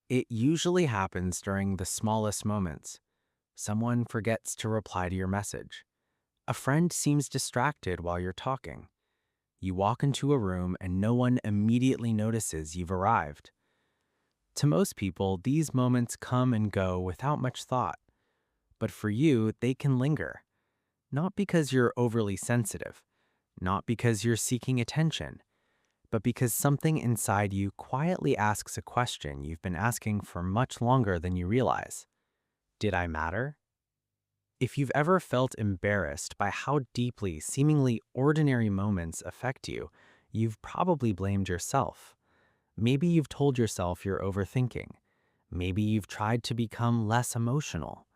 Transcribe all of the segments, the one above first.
It usually happens during the smallest moments. Someone forgets to reply to your message. A friend seems distracted while you're talking. You walk into a room and no one immediately notices you've arrived. To most people, these moments come and go without much thought. But for you, they can linger. Not because you're overly sensitive, not because you're seeking attention, but because something inside you quietly asks a question you've been asking for much longer than you realize. Did I matter? If you've ever felt embarrassed by how deeply seemingly ordinary moments affect you, you've probably blamed yourself. Maybe you've told yourself you're overthinking. Maybe you've tried to become less emotional.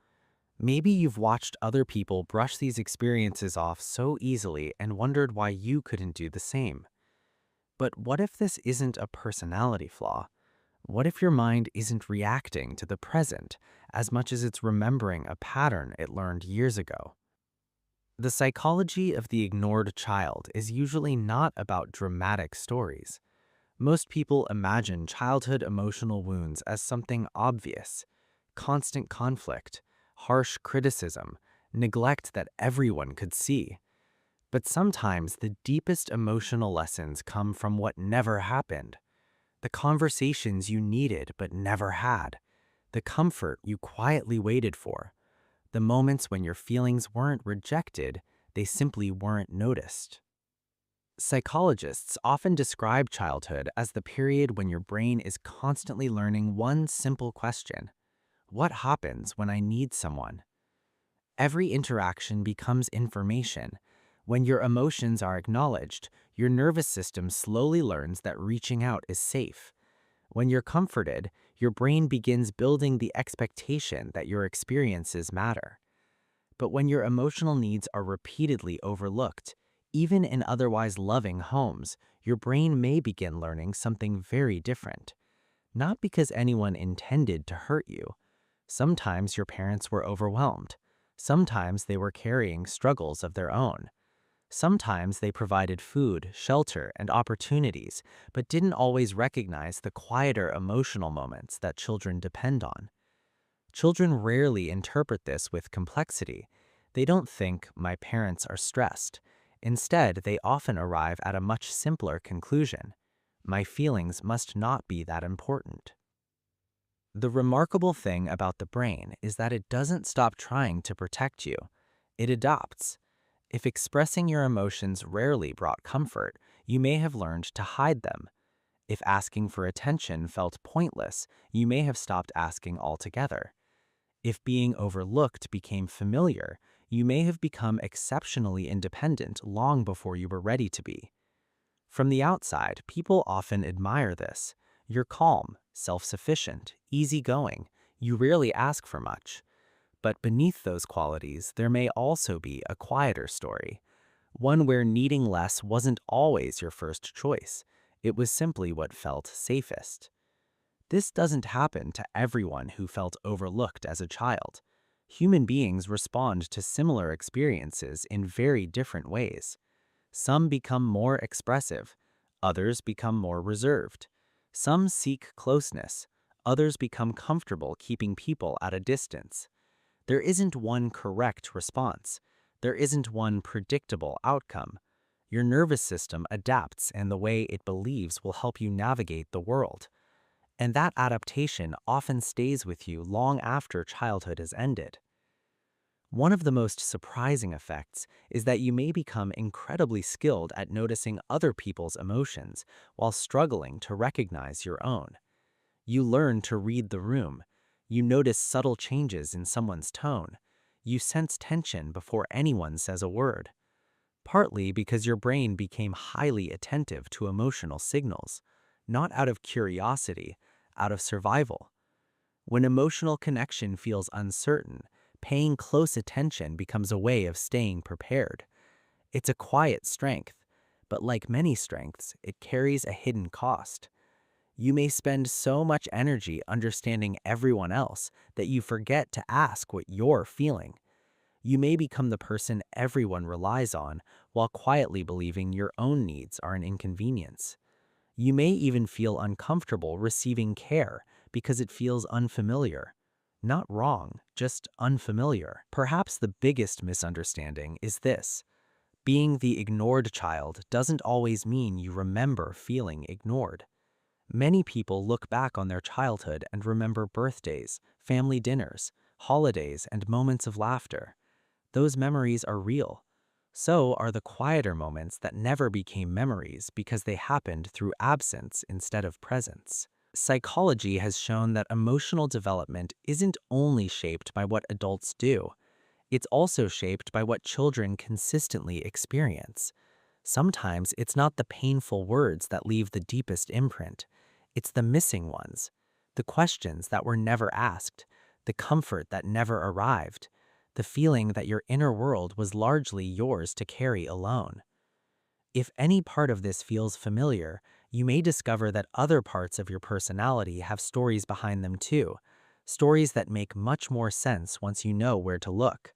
Maybe you've watched other people brush these experiences off so easily and wondered why you couldn't do the same. But what if this isn't a personality flaw? What if your mind isn't reacting to the present as much as it's remembering a pattern it learned years ago? The psychology of the ignored child is usually not about dramatic stories. Most people imagine childhood emotional wounds as something obvious: constant conflict, harsh criticism, neglect that everyone could see. But sometimes the deepest emotional lessons come from what never happened: the conversations you needed but never had, the comfort you quietly waited for, the moments when your feelings weren't rejected, they simply weren't noticed. Psychologists often describe childhood as the period when your brain is constantly learning one simple question: what happens when I need someone? Every interaction becomes information. When your emotions are acknowledged, your nervous system slowly learns that reaching out is safe. When you're comforted, your brain begins building the expectation that your experiences matter. But when your emotional needs are repeatedly overlooked, even in otherwise loving homes, your brain may begin learning something very different. Not because anyone intended to hurt you. Sometimes your parents were overwhelmed. Sometimes they were carrying struggles of their own. Sometimes they provided food, shelter, and opportunities, but didn't always recognize the quieter emotional moments that children depend on. Children rarely interpret this with complexity. They don't think, my parents are stressed. Instead, they often arrive at a much simpler conclusion: my feelings must not be that important. The remarkable thing about the brain is that it doesn't stop trying to protect you. It adapts. If expressing your emotions rarely brought comfort, you may have learned to hide them. If asking for attention felt pointless, you may have stopped asking altogether. If being overlooked became familiar, you may have become exceptionally independent long before you were ready to be. From the outside, people often admire this. You're calm, self-sufficient, easygoing. You rarely ask for much. But beneath those qualities, there may also be a quieter story, one where needing less wasn't always your first choice. It was simply what felt safest. This doesn't happen to everyone who felt overlooked as a child. Human beings respond to similar experiences in very different ways. Some become more expressive, others become more reserved. Some seek closeness, others become comfortable keeping people at a distance. There isn't one correct response. There isn't one predictable outcome. Your nervous system adapts in the way it believes will help you navigate the world. And that adaptation often stays with you long after childhood has ended. One of the most surprising effects is that you may become incredibly skilled at noticing other people's emotions while struggling to recognize your own. You learn to read the room. You notice subtle changes in someone's tone. You sense tension before anyone says a word. Partly because your brain became highly attentive to emotional signals, not out of curiosity, out of survival. When emotional connection feels uncertain, paying close attention becomes a way of staying prepared. It's a quiet strength, but like many strengths, it carries a hidden cost. You may spend so much energy understanding everyone else that you forget to ask what you're feeling. You may become the person everyone relies on while quietly believing your own needs are an inconvenience. You may even feel uncomfortable receiving care because it feels unfamiliar. Not wrong, just unfamiliar. Perhaps the biggest misunderstanding is this: being the ignored child doesn't always mean you remember feeling ignored. Many people look back on their childhood and remember birthdays, family dinners, holidays, and moments of laughter. Those memories are real. So are the quieter moments that never became memories because they happened through absence instead of presence. Psychology has shown that emotional development isn't only shaped by what adults do, it's also shaped by what children consistently experience. Sometimes it's not the painful words that leave the deepest imprint, it's the missing ones, the questions that were never asked, the comfort that never arrived, the feeling that your inner world was largely yours to carry alone. If any part of this feels familiar, you may discover that other parts of your personality have stories behind them too, stories that make much more sense once you know where to look.